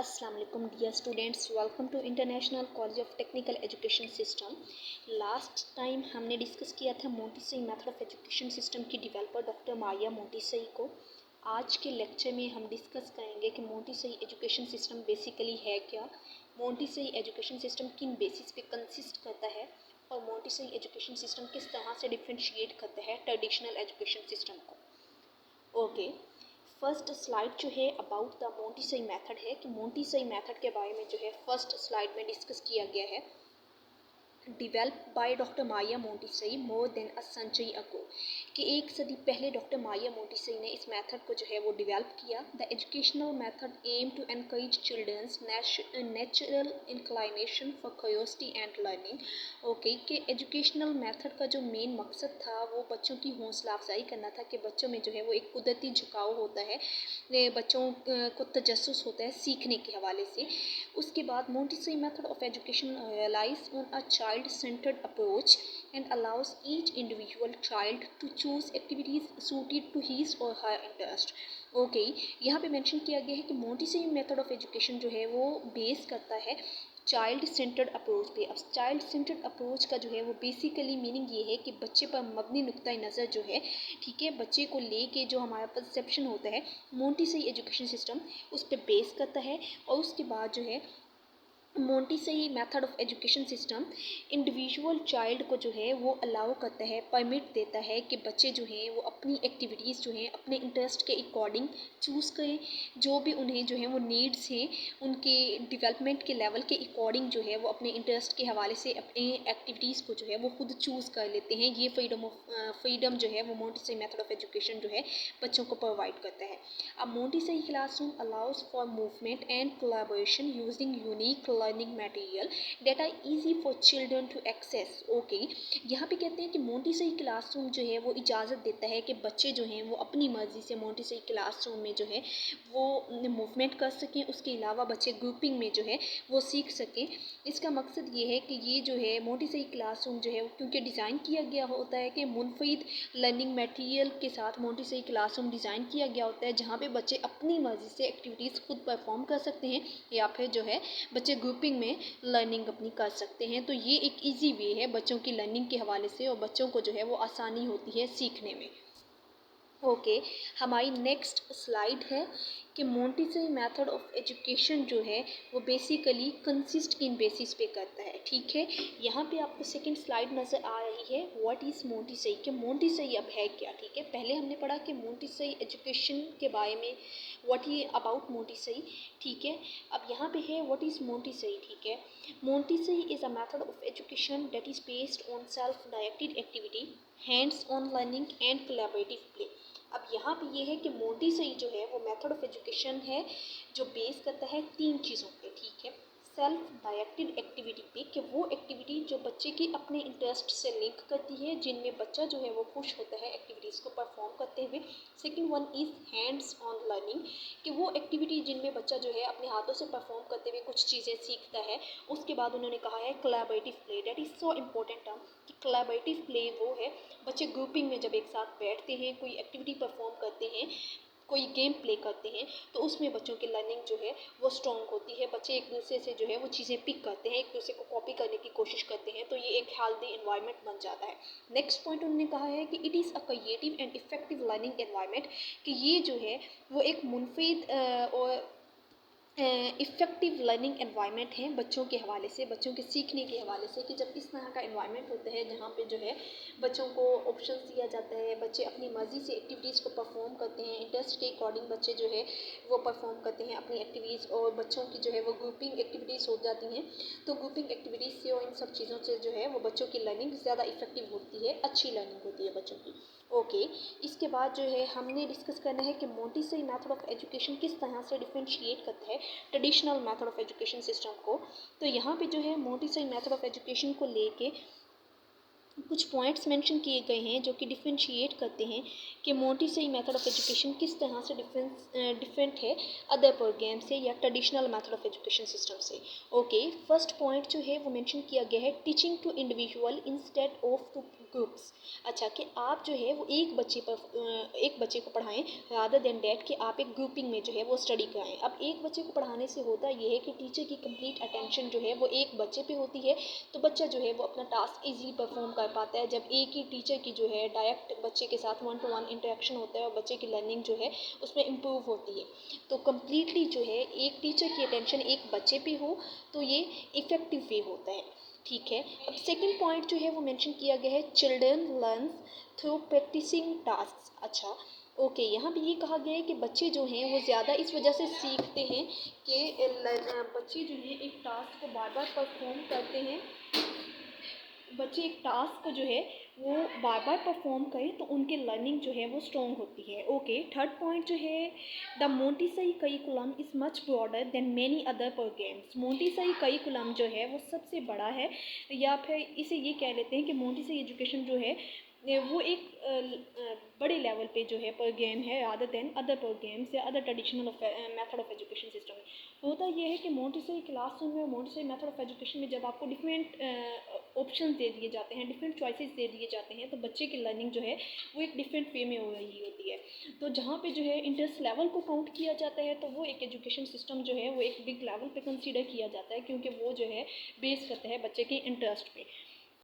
अस्सलाम वालेकुम dear students, welcome to international college of technical education system. Last time हमने discuss किया था Montessori method of education system की डेवलपर डॉक्टर मारिया मोंटेसरी को। आज के लेक्चर में हम डिस्कस करेंगे कि मोंटेसरी एजुकेशन सिस्टम बेसिकली है क्या, मोंटेसरी एजुकेशन सिस्टम किन बेसिस पे कंसिस्ट करता है और मोंटेसरी एजुकेशन सिस्टम किस तरह से डिफ्रेंशिएट करता है ट्रेडिशनल एजुकेशन सिस्टम को। ओके, फर्स्ट स्लाइड जो है अबाउट द मोंटेसरी मेथड है कि मोंटेसरी मेथड के बारे में जो है फर्स्ट स्लाइड में डिस्कस किया गया है। Develop by doctor Maria Montessori more than a century ago, कि एक सदी पहले डॉक्टर मारिया मोंटेसरी ने इस मेथड को जो है वो डेवलप किया। The educational method aim to encourage children's natural inclination for curiosity and learning. Okay, कि एजुकेशनल मेथड का जो मेन मकसद था वो बच्चों की हौसला अफजाई करना था, कि बच्चों में जो है वो एक कुदरती झुकाव होता है, बच्चों को तजस्सुस होता है सीखने के हवाले से। उसके बाद Montessori method of education relies on a child centered approach and allows each individual child to choose activities suited to his or her interest। Okay, यहाँ पे मेंशन किया गया है कि मोंटेसरी मेथड ऑफ एजुकेशन जो है वो बेस करता है चाइल्ड सेंटर्ड अप्रोच पे। अब चाइल्ड सेंटर्ड अप्रोच का जो है वो बेसिकली मीनिंग ये है कि बच्चे पर मबनी नुक्ता नज़र जो है, ठीक है, बच्चे को लेके जो हमारा परसेप्शन होता है मोंटेसरी एजुकेशन सिस्टम उस पर बेस करता है। और उसके बाद जो है Montessori method of education system individual child को जो है वो अलाउ करता है, परमिट देता है कि बच्चे जो हैं वो अपनी एक्टिविटीज़ जो हैं अपने इंटरेस्ट के अकॉर्डिंग चूज़ करें। जो भी उन्हें जो है वो नीड्स हैं उनके डेवलपमेंट के लेवल के अकॉर्डिंग जो है वो अपने इंटरेस्ट के हवाले से अपने एक्टिविटीज़ को जो है वो खुद चूज़ कर लेते हैं। ये फ्रीडम जो है वो मोंटेसरी मेथड ऑफ एजुकेशन जो है बच्चों को प्रोवाइड करता है। अब Montessori classroom allows for movement and collaboration using unique learning material that are easy for children to access. Okay, यहाँ पे कहते हैं कि मोंटेसरी क्लासरूम जो है वो इजाज़त देता है कि बच्चे जो हैं वो अपनी मर्ज़ी से मोंटेसरी क्लासरूम में जो है वो मूवमेंट कर सकें। उसके अलावा बच्चे ग्रुपिंग में जो है वो सीख सकें। इसका मकसद ये है कि ये जो है मोंटेसरी क्लासरूम जो है क्योंकि डिज़ाइन किया गया होता है कि मुनफरिद लर्निंग मटेरियल के साथ मोंटेसरी क्लासरूम डिज़ाइन किया गया होता है, जहाँ पे बच्चे अपनी मर्ज़ी से एक्टिविटीज़ खुद परफॉर्म कर सकते हैं या फिर जो है बच्चे ग्रुपिंग में लर्निंग अपनी कर सकते हैं। तो ये एक इजी वे है बच्चों की लर्निंग के हवाले से और बच्चों को जो है वो आसानी होती है सीखने में। ओके, हमारी नेक्स्ट स्लाइड है कि मोंटेसरी मेथड ऑफ एजुकेशन जो है वो बेसिकली कंसिस्ट इन बेसिस पे करता है। ठीक है, यहाँ पे आपको सेकंड स्लाइड नज़र आ रही है, व्हाट इज़ मोंटेसरी, कि मोंटेसरी अब है क्या। ठीक है, पहले हमने पढ़ा कि मोंटेसरी एजुकेशन के बारे में, व्हाट ही अबाउट मोंटेसरी। ठीक है, अब यहाँ पे है व्हाट इज़ मोंटेसरी। ठीक है, Montessori is a method of education that is based on self directed activity, hands on learning and collaborative play. अब यहाँ पे ये है कि मोंटेसरी जो है वो मेथड ऑफ एजुकेशन है जो बेस करता है तीन चीज़ों पे। ठीक है, सेल्फ डायरेक्टेड एक्टिविटी पे, कि वो एक्टिविटी जो बच्चे की अपने इंटरेस्ट से लिंक करती है, जिनमें बच्चा जो है वो खुश होता है एक्टिविटीज़ को परफॉर्म करते हुए। Second one is hands on learning, कि वो एक्टिविटी जिनमें बच्चा जो है अपने हाथों से परफॉर्म करते हुए कुछ चीज़ें सीखता है। उसके बाद उन्होंने कहा है collaborative play, that is so important term, कि कोलैबोरेटिव प्ले वो है बच्चे ग्रुपिंग में जब एक साथ बैठते हैं, कोई एक्टिविटी परफॉर्म करते हैं, कोई गेम प्ले करते हैं, तो उसमें बच्चों की लर्निंग जो है वो स्ट्रॉन्ग होती है। बच्चे एक दूसरे से जो है वो चीज़ें पिक करते हैं, एक दूसरे को कॉपी करने की कोशिश करते हैं, तो ये एक हेल्दी इन्वायरमेंट बन जाता है। नेक्स्ट पॉइंट उन्होंने कहा है कि it is a creative and effective learning environment, कि ये जो है वो एक मुनफरिद और इफ़ेक्टिव लर्निंग एनवायरनमेंट है बच्चों के हवाले से, बच्चों के सीखने के हवाले से, कि जब इस तरह का एनवायरनमेंट होता है जहाँ पे जो है बच्चों को ऑप्शन दिया जाता है, बच्चे अपनी मर्ज़ी से एक्टिविटीज़ को परफॉर्म करते हैं, इंटरेस्ट के अकॉर्डिंग बच्चे जो है वो परफॉर्म करते हैं अपनी एक्टिविटीज़, और बच्चों की जो है वो ग्रुपिंग एक्टिविटीज़ हो जाती हैं। तो ग्रुपिंग एक्टिविटीज़ से और इन सब चीज़ों से जो है वो बच्चों की लर्निंग ज़्यादा इफेक्टिव होती है, अच्छी लर्निंग होती है बच्चों की। ओके, इसके बाद जो है हमने डिस्कस करना है कि मोंटेसरी मेथड ऑफ एजुकेशन किस तरह से डिफरेंशिएट करता है traditional method of education system को। तो यहाँ पे जो है मोंटेसरी मेथड ऑफ एजुकेशन को लेके कुछ पॉइंट्स मेंशन किए गए हैं जो कि डिफरेंशिएट करते हैं कि मोंटेसरी मेथड ऑफ एजुकेशन किस तरह से डिफरेंट है अदर प्रोग्राम से या traditional method of education system से। ओके, फर्स्ट पॉइंट जो है वो मेंशन किया गया है, teaching to individual instead of to groups. अच्छा, कि आप जो है वो एक बच्चे को पढ़ाएं रादर देन डैट कि आप एक ग्रुपिंग में जो है वो स्टडी कराएं। अब एक बच्चे को पढ़ाने से होता ये है कि टीचर की कंप्लीट अटेंशन जो है वो एक बच्चे पे होती है, तो बच्चा जो है वो अपना टास्क इजीली परफॉर्म कर पाता है। जब एक ही टीचर की जो है डायरेक्ट बच्चे के साथ 1-to-1 इंटरेक्शन होता है और बच्चे की लर्निंग जो है उसमें इम्प्रूव होती है। तो कम्प्लीटली जो है एक टीचर की अटेंशन एक बच्चे पे हो तो ये इफ़ेक्टिव वे होता है। ठीक है। अब सेकंड पॉइंट जो है वो मेंशन किया गया है, children learn through practising task. अच्छा, ओके, यहाँ भी ये कहा गया है कि बच्चे जो हैं वो ज़्यादा इस वजह से सीखते हैं कि बच्चे जो हैं एक टास्क को बार बार परफॉर्म करते हैं। बच्चे एक टास्क को जो है वो बार बार परफॉर्म करें तो उनकी लर्निंग जो है वो स्ट्रॉन्ग होती है। ओके, थर्ड पॉइंट जो है, the Montessori curriculum is much broader than many other programs. Montessori curriculum जो है वो सबसे बड़ा है, या फिर इसे ये कह लेते हैं कि मोंटेसरी एजुकेशन जो है वो एक बड़े लेवल पे जो है प्रोग्राम है रादर देन अदर प्रोग्राम्स या other traditional method of education system. होता ये है कि मोंटेसरी क्लासरूम में, मोंटेसरी मेथड ऑफ एजुकेशन में जब आपको डिफरेंट ऑप्शन दे दिए जाते हैं, डिफरेंट चॉइसेस दे दिए जाते हैं, तो बच्चे की लर्निंग जो है वो एक डिफरेंट वे में हो रही होती है। तो जहाँ पे जो है इंटरेस्ट लेवल को काउंट किया जाता है तो वो एक एजुकेशन सिस्टम जो है वो एक बिग लेवल पे कंसीडर किया जाता है, क्योंकि वो जो है बेस करता है बच्चे के इंटरेस्ट पे।